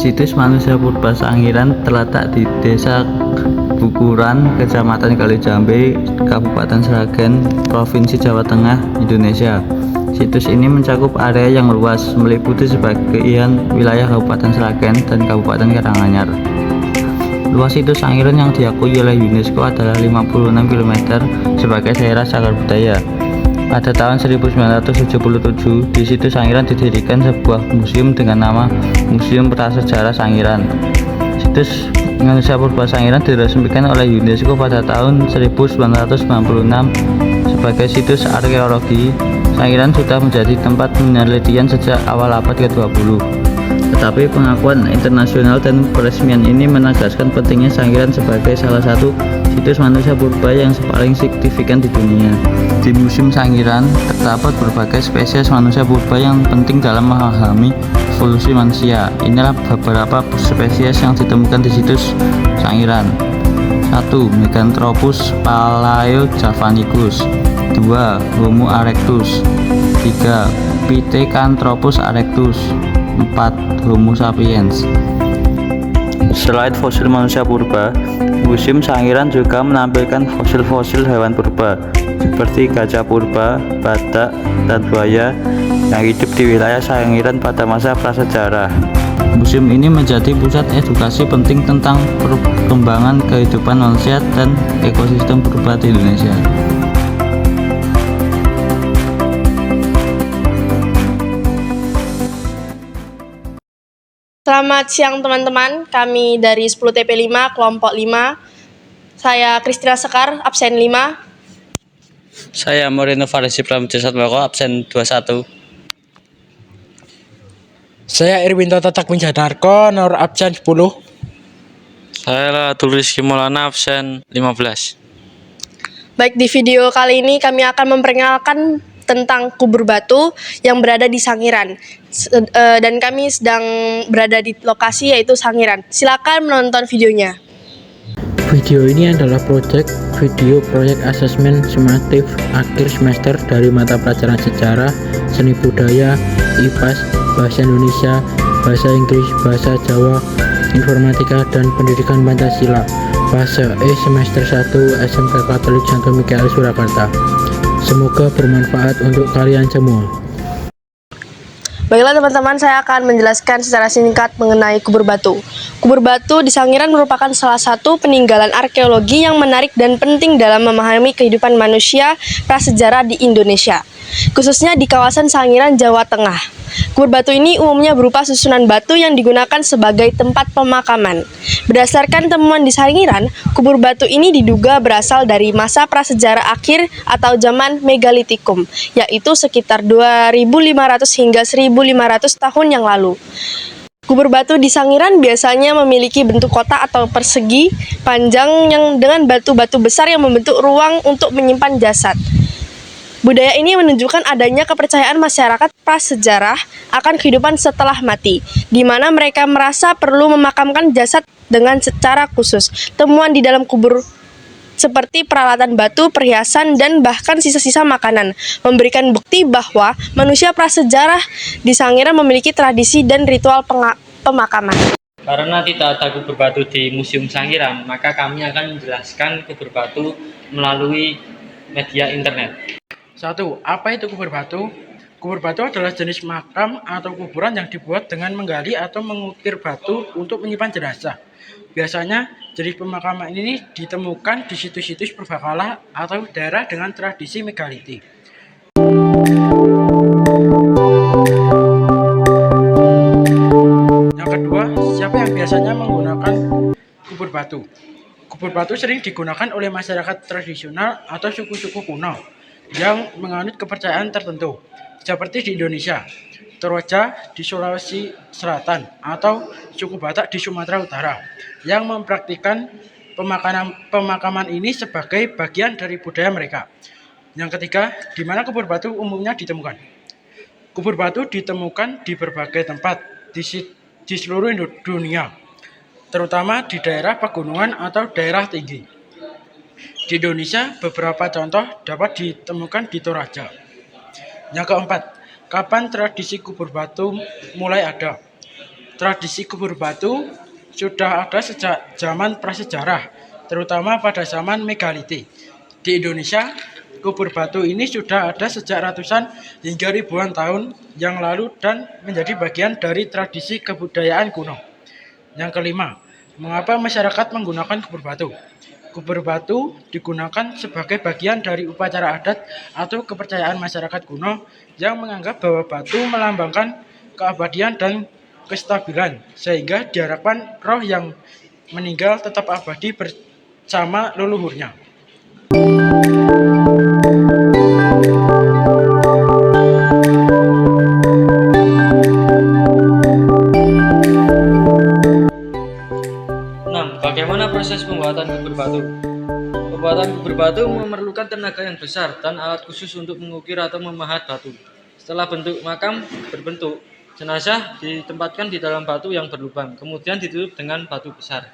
Situs manusia purba Sangiran terletak di Desa Bukuran, Kecamatan Kalijambe, Kabupaten Sragen, Provinsi Jawa Tengah, Indonesia. Situs ini mencakup area yang luas, meliputi sebagian wilayah Kabupaten Sragen dan Kabupaten Karanganyar. Luas situs Sangiran yang diakui oleh UNESCO adalah 56 km sebagai daerah cagar budaya. Pada tahun 1977, di situs Sangiran didirikan sebuah museum dengan nama Museum Prasejarah Sangiran. Situs manusia purba Sangiran diresmikan oleh UNESCO pada tahun 1996 sebagai situs arkeologi. Sangiran sudah menjadi tempat penelitian sejak awal abad ke-20. Tetapi pengakuan internasional dan peresmian ini menegaskan pentingnya Sangiran sebagai salah satu situs manusia purba yang paling signifikan di dunia. Di Museum Sangiran terdapat berbagai spesies manusia purba yang penting dalam memahami evolusi manusia. Inilah beberapa spesies yang ditemukan di situs Sangiran. 1. Meganthropus palaeojavanicus. 2. Homo erectus. 3. Pithecanthropus erectus. 4. Homo sapiens. Selain fosil manusia purba, Museum Sangiran juga menampilkan fosil-fosil hewan purba seperti gajah purba, badak, dan buaya yang hidup di wilayah Sangiran pada masa prasejarah. Museum ini menjadi pusat edukasi penting tentang perkembangan kehidupan manusia dan ekosistem purba di Indonesia. Selamat siang teman-teman, kami dari 10TP5 kelompok 5. Saya Kristina Sekar, absen 5. Saya Moreno Farisi Pramudjasatmoko, absen 21. Saya Irwinto Tatak Winjanarko, nomor absen 10. Saya Tulis Kimolana, absen 15. Baik, di video kali ini kami akan memperkenalkan tentang kubur batu yang berada di Sangiran. Dan kami sedang berada di lokasi yaitu Sangiran. Silakan menonton videonya. Video ini adalah proyek asesmen sumatif akhir semester dari mata pelajaran sejarah, seni budaya, IPAS, bahasa Indonesia, bahasa Inggris, bahasa Jawa, informatika, dan pendidikan Pancasila. Fase E semester 1 SMK Katolik Santo Mikael Surakarta. Semoga bermanfaat untuk kalian semua. Baiklah teman-teman, saya akan menjelaskan secara singkat mengenai kubur batu. Kubur batu di Sangiran merupakan salah satu peninggalan arkeologi yang menarik dan penting dalam memahami kehidupan manusia prasejarah di Indonesia, khususnya di kawasan Sangiran, Jawa Tengah. Kubur batu ini umumnya berupa susunan batu yang digunakan sebagai tempat pemakaman. Berdasarkan temuan di Sangiran, kubur batu ini diduga berasal dari masa prasejarah akhir atau zaman Megalitikum, yaitu sekitar 2500 hingga 1500 tahun yang lalu. Kubur batu di Sangiran biasanya memiliki bentuk kotak atau persegi panjang yang dengan batu-batu besar yang membentuk ruang untuk menyimpan jasad. Budaya ini menunjukkan adanya kepercayaan masyarakat prasejarah akan kehidupan setelah mati, di mana mereka merasa perlu memakamkan jasad dengan secara khusus. Temuan di dalam kubur seperti peralatan batu, perhiasan, dan bahkan sisa-sisa makanan memberikan bukti bahwa manusia prasejarah di Sangiran memiliki tradisi dan ritual pemakaman. Karena tidak ada kubur batu di Museum Sangiran, maka kami akan menjelaskan kubur batu melalui media internet. 1. Apa itu kubur batu? Kubur batu adalah jenis makam atau kuburan yang dibuat dengan menggali atau mengukir batu untuk menyimpan jenazah. Biasanya, jenis pemakaman ini ditemukan di situs-situs purbakala atau daerah dengan tradisi megalitik. Yang kedua, siapa yang biasanya menggunakan kubur batu? Kubur batu sering digunakan oleh masyarakat tradisional atau suku-suku kuno yang menganut kepercayaan tertentu, seperti di Indonesia, Toraja di Sulawesi Selatan, atau suku Batak di Sumatera Utara, yang mempraktikkan pemakaman ini sebagai bagian dari budaya mereka. Yang ketiga, di mana kubur batu umumnya ditemukan? Kubur batu ditemukan di berbagai tempat di seluruh dunia, terutama di daerah pegunungan atau daerah tinggi. Di Indonesia, beberapa contoh dapat ditemukan di Toraja. Yang keempat, kapan tradisi kubur batu mulai ada? Tradisi kubur batu sudah ada sejak zaman prasejarah, terutama pada zaman megalitik. Di Indonesia, kubur batu ini sudah ada sejak ratusan hingga ribuan tahun yang lalu dan menjadi bagian dari tradisi kebudayaan kuno. Yang kelima, mengapa masyarakat menggunakan kubur batu? Kubur batu digunakan sebagai bagian dari upacara adat atau kepercayaan masyarakat kuno yang menganggap bahwa batu melambangkan keabadian dan kestabilan, sehingga diharapkan roh yang meninggal tetap abadi bersama leluhurnya. Bagaimana proses pembuatan kubur batu? Pembuatan kubur batu memerlukan tenaga yang besar dan alat khusus untuk mengukir atau memahat batu. Setelah bentuk makam berbentuk, jenazah ditempatkan di dalam batu yang berlubang, kemudian ditutup dengan batu besar.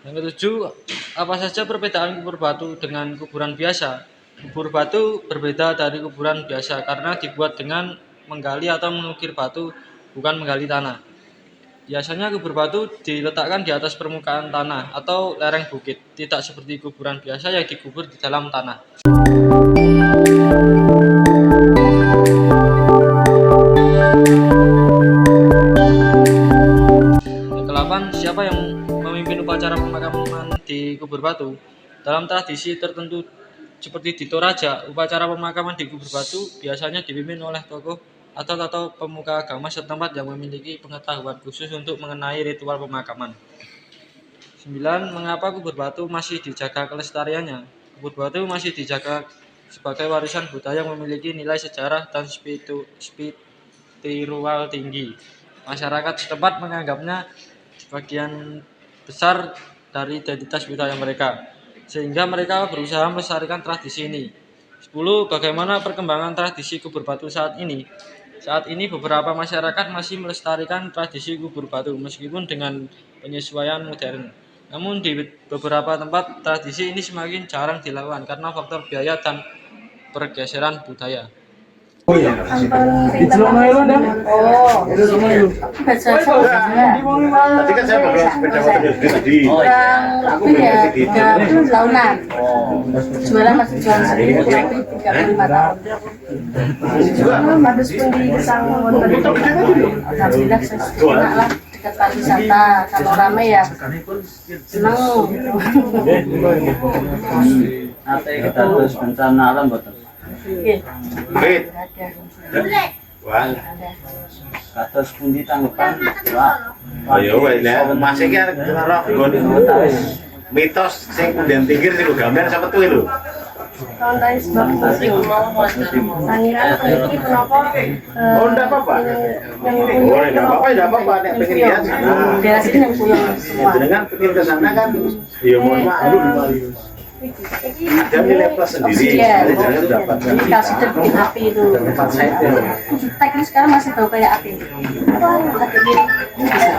Yang ketujuh, apa saja perbedaan kubur batu dengan kuburan biasa? Kubur batu berbeda dari kuburan biasa karena dibuat dengan menggali atau mengukir batu, bukan menggali tanah. Biasanya kubur batu diletakkan di atas permukaan tanah atau lereng bukit, tidak seperti kuburan biasa yang dikubur di dalam tanah. Kedelapan, siapa yang memimpin upacara pemakaman di kubur batu? Dalam tradisi tertentu seperti di Toraja, upacara pemakaman di kubur batu biasanya dipimpin oleh tokoh atau pemuka agama setempat yang memiliki pengetahuan khusus untuk mengenai ritual pemakaman. 9. Mengapa kubur batu masih dijaga kelestariannya? Kubur batu masih dijaga sebagai warisan budaya yang memiliki nilai sejarah dan spiritual tinggi. Masyarakat setempat menganggapnya sebagian besar dari identitas budaya mereka, sehingga mereka berusaha melestarikan tradisi ini. 10. Bagaimana perkembangan tradisi kubur batu saat ini? Saat ini beberapa masyarakat masih melestarikan tradisi kubur batu meskipun dengan penyesuaian modern. Namun di beberapa tempat tradisi ini semakin jarang dilakukan karena faktor biaya dan pergeseran budaya. Tadi kan saya bawa sepeda motor tadi. Kurang lebih ya 30 tahunan. Jualan masih jualan sendiri kurang lebih 35 tahun. Modus pun di Gesang Wonten. Alhamdulillah enak lah, dekat pariwisata. Kalau ramai ya senang. Ate kita terus bencana alam betul. Wait. Wah. Kados pundi tanggapan? Wah. Ayo wae lah, masih ki arek ora mitos sing kemudian pinggir sing gambar sapa tuh lho. Konten sebab Sangiran ini kenapa? Oh, enggak apa-apa. Oh, enggak apa-apa, enggak apa-apa nek pengen lihat sana. Biasanya yang punya semua. Dengan pengen ke sana kan ya mohon maklum. Ada nilai plus sendiri, Iya. jangan dapatkan. Ini kasih terbitin api itu. Tempat saya itu. Teknik sekarang masih tahu kayak api. Hati ini bisa.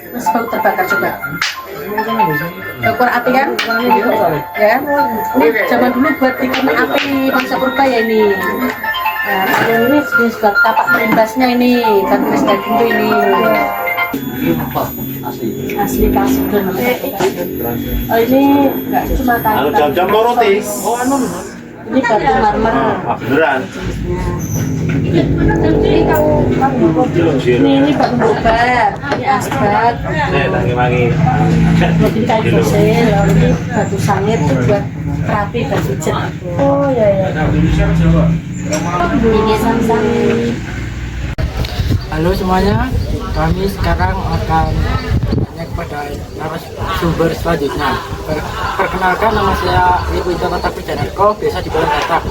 Masih bau terbakar coba. Ukur api kan? Ya kan? Ini zaman dulu buat bikin api masa purba ya ini. Nah, kalau ini jenis buat tapak perimbasnya ini, batu es daging tuh ini. Asli kasih oh ini enggak cuma kayu. Jam-jam roti. Ini batu marmer. Ah, beneran. Ini batu bobat, ini asbat. Nih, tangi-mangi. Ini kayu fosil, ini batu sangit tuh buat terapi batu jet. Oh ya ya. Ini sang-sang. Halo semuanya, kami sekarang akan tanya kepada narasumber selanjutnya. Perkenalkan, nama saya Wiwito Kata Pijaneko, biasa dipanggil Kata.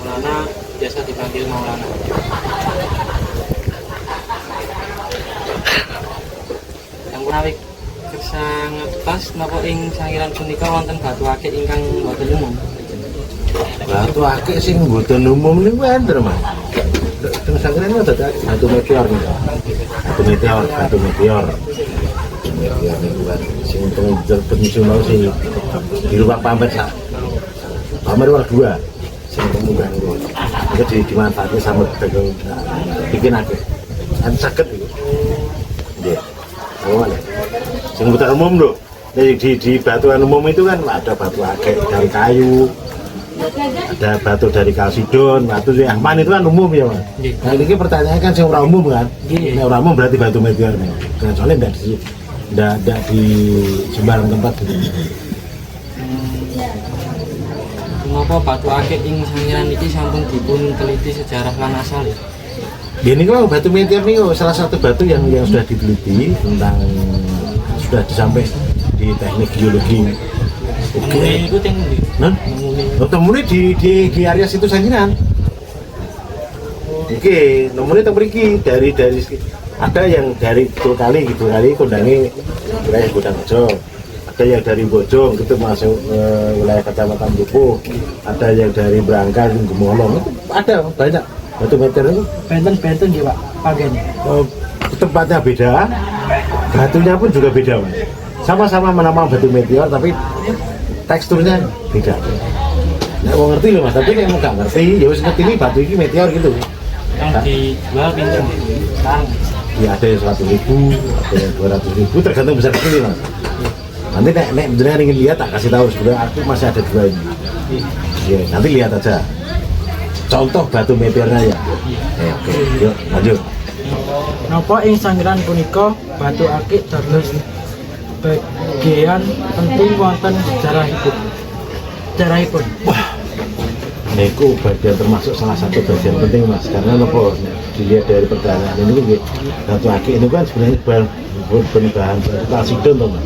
Maulana, biasa dipanggil Maulana. Yang menarik gesang pas napa ing Sangiran punika wonten batu akik ingkang boten umum. Batu akik sing mboten umum niku enter, Mas. Teng Sangiran itu ada batu meteor nih. Batu meteor niku kan sing teng penyusun mau sing di rumah pamer sak. Pamer war 2 sing temukan niku. Itu dimanfaatkan sama pedagang bikin akik. kan saged iku. Nggih. Oh, sing hutan umum lho. Di batuan umum itu kan ada batu akik dari kayu, ada batu dari kalsidon, batu yang aman itu kan umum ya Mas. Nah ini pertanyaan kan sing ora umum kan. Nek ora umum berarti batu meteor nih. Kan soalnya ndak di sembarang tempat gitu. Mengapa batu akik ing Sangiran iki sampun dipun teliti sejarah lan asal ya? Ini kalau batu meteor ini salah satu batu yang sudah diteliti tentang sudah sampai di teknik geologi. Oke. Itu teng ndi? Nah, temunya di area situ Sangiran. Oke, nomornya tembriki dari ada yang dari Kidul Kali kondangi wilayah Bodangojo. Ada yang dari Bojong itu masuk wilayah Kecamatan Dukuh. Ada yang dari Brangkal, Gemolong itu ada banyak batu meteor itu. Benten nggih Pak, pagene. Tempatnya beda, batunya pun juga beda Mas. Sama-sama menamai batu meteor tapi teksturnya beda. Nah, mau ngerti loh Mas, tapi kayak mau nggak ngerti, ya wis ngerti ini batu ini meteor gitu. Yang dijual pinten sekarang? Ya ada yang 100.000, ada yang 200.000, tergantung besar kecil Mas. Nanti nek beneran ingin lihat tak kasih tahu sebenarnya aku masih ada 2 ini. Ya, nanti lihat aja. Contoh batu meteornya ya. Oke, yuk lanjut. Napa ing Sangiran punika batu akik dados bagian penting wonten sejarahipun. Niku bagian termasuk salah satu bagian penting Mas, karena apa dilihat dari pertanyaan ini batu akik itu kan sebenarnya bahan kalsidon toh Mas.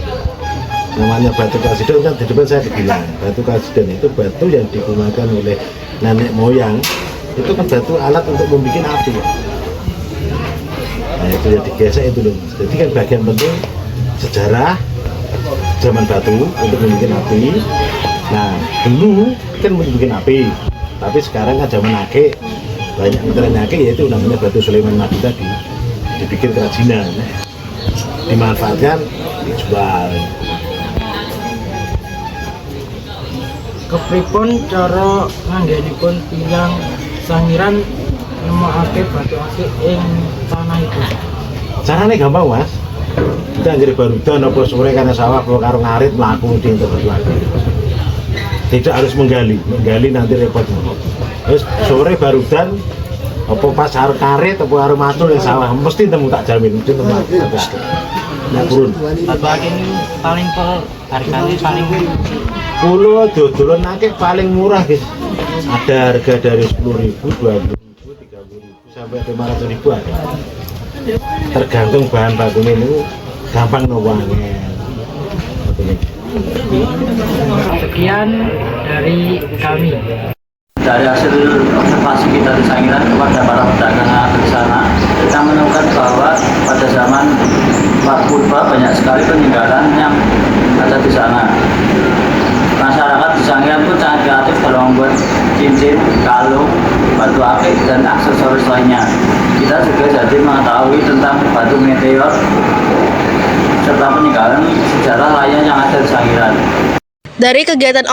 Namanya batu kalsidon kan di depan saya bilang batu kalsidon itu batu yang digunakan oleh nenek moyang, itu kan batu alat untuk membuat api. Nah itu yang digesek itu loh Mas. Jadi kan bagian penting sejarah zaman batu untuk membuat api. Nah dulu kan membuat api, tapi sekarang kan zaman akik banyak meteran akik, yaitu namanya batu Sulaiman Nabi tadi dibikin kerajinan, dimanfaatkan, dijual. Kepripun cara nganggenipun tiyang Sangiran nemokake batu akik ing tanahipun? Caranya gampang Mas, kita anggere barudan apa sore karena sawah apa karo ngarit mlaku di batu akik. Tidak harus menggali nanti repot. Terus sore barudan apa pas harus karet apa harus matul yang sawah mesti temu, tak jamin mesti temu. Nah turun. Batu akik ini paling harganya paling Pulau dodolan akik paling murah guys. Ada harga dari 10.000, 20.000, 30.000 sampai 500.000 ada. Tergantung bahan bakunya itu gampang nuangnya. Sekian dari kami. Dari hasil observasi kita di Sangiran kepada para pedagang di sana, kita menemukan bahwa pada zaman purba banyak sekali peninggalan yang ada di sana. Masyarakat di Sangiran pun sangat kreatif dalam membuat cincin, kalung, batu akik, dan aksesoris lainnya. Kita juga jadi mengetahui tentang batu meteor serta peninggalan sejarah lainnya yang ada di Sangiran. Dari kegiatan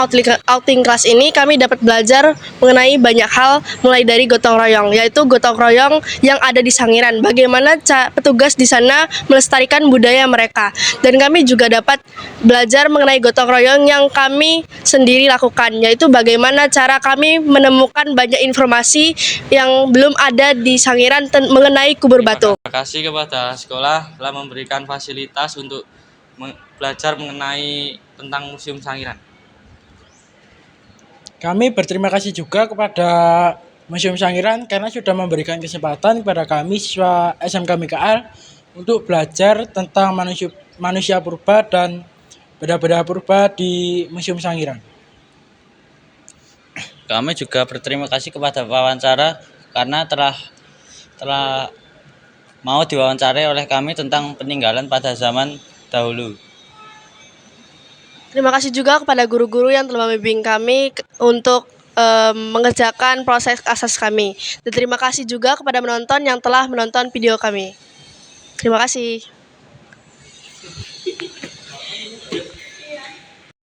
outing kelas ini kami dapat belajar mengenai banyak hal, mulai dari gotong royong, yaitu gotong royong yang ada di Sangiran, bagaimana petugas di sana melestarikan budaya mereka. Dan kami juga dapat belajar mengenai gotong royong yang kami sendiri lakukan, yaitu bagaimana cara kami menemukan banyak informasi yang belum ada di Sangiran mengenai kubur batu. Terima kasih kepada sekolah telah memberikan fasilitas untuk belajar mengenai tentang Museum Sangiran. Kami berterima kasih juga kepada Museum Sangiran karena sudah memberikan kesempatan kepada kami siswa SMK MKL untuk belajar tentang manusia purba dan benda-benda purba di Museum Sangiran. Kami juga berterima kasih kepada wawancara karena telah mau diwawancarai oleh kami tentang peninggalan pada zaman dahulu. Terima kasih juga kepada guru-guru yang telah membimbing kami untuk mengerjakan proses asas kami. Dan terima kasih juga kepada penonton yang telah menonton video kami. Terima kasih.